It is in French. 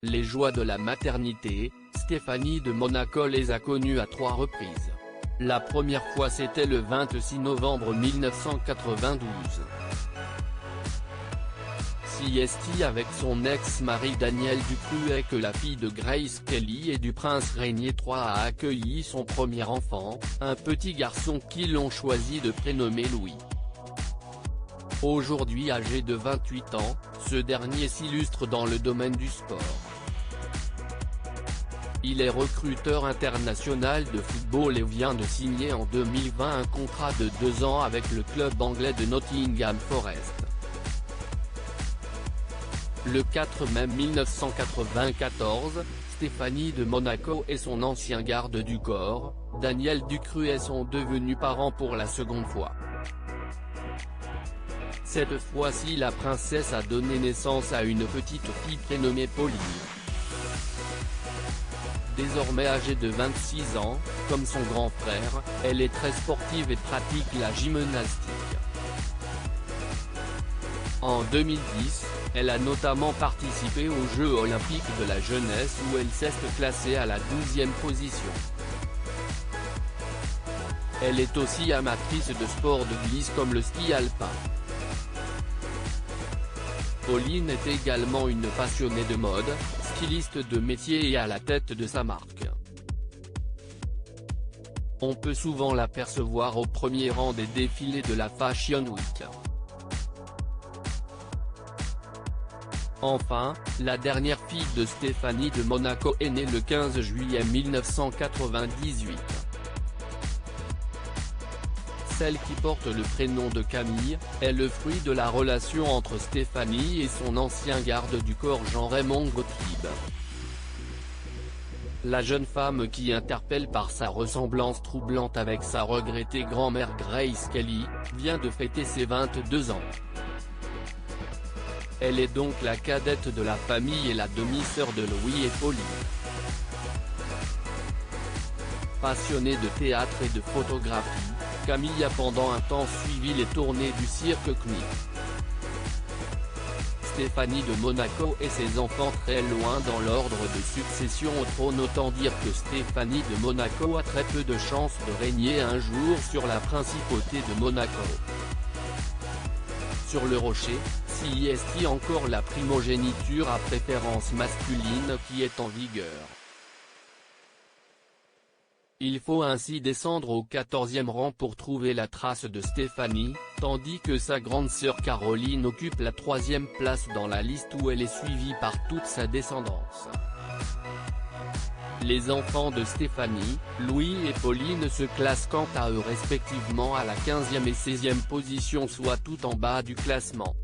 Les joies de la maternité, Stéphanie de Monaco les a connues à 3 reprises. La première fois c'était le 26 novembre 1992. CST avec son ex-mari Daniel Ducruet que la fille de Grace Kelly et du prince Rainier III a accueilli son premier enfant, un petit garçon qu'ils ont choisi de prénommer Louis. Aujourd'hui âgé de 28 ans, ce dernier s'illustre dans le domaine du sport. Il est recruteur international de football et vient de signer en 2020 un contrat de 2 ans avec le club anglais de Nottingham Forest. Le 4 mai 1994, Stéphanie de Monaco et son ancien garde du corps, Daniel Ducruet sont devenus parents pour la seconde fois. Cette fois-ci la princesse a donné naissance à une petite fille prénommée Pauline. Désormais âgée de 26 ans, comme son grand frère, elle est très sportive et pratique la gymnastique. En 2010, elle a notamment participé aux Jeux olympiques de la jeunesse où elle s'est classée à la 12e position. Elle est aussi amatrice de sports de glisse comme le ski alpin. Pauline est également une passionnée de mode, styliste de métier et à la tête de sa marque. On peut souvent l'apercevoir au premier rang des défilés de la Fashion Week. Enfin, la dernière fille de Stéphanie de Monaco est née le 15 juillet 1998. Celle qui porte le prénom de Camille, est le fruit de la relation entre Stéphanie et son ancien garde du corps Jean-Raymond Gottlieb. La jeune femme qui interpelle par sa ressemblance troublante avec sa regrettée grand-mère Grace Kelly, vient de fêter ses 22 ans. Elle est donc la cadette de la famille et la demi-sœur de Louis et Pauline. Passionnée de théâtre et de photographie, Camille a pendant un temps suivi les tournées du cirque Knif. Stéphanie de Monaco et ses enfants très loin dans l'ordre de succession au trône. Autant dire que Stéphanie de Monaco a très peu de chances de régner un jour sur la principauté de Monaco. Sur le rocher, CST encore la primogéniture à préférence masculine qui est en vigueur. Il faut ainsi descendre au 14e rang pour trouver la trace de Stéphanie, tandis que sa grande sœur Caroline occupe la 3e place dans la liste où elle est suivie par toute sa descendance. Les enfants de Stéphanie, Louis et Pauline se classent quant à eux respectivement à la 15e et 16e position, soit tout en bas du classement.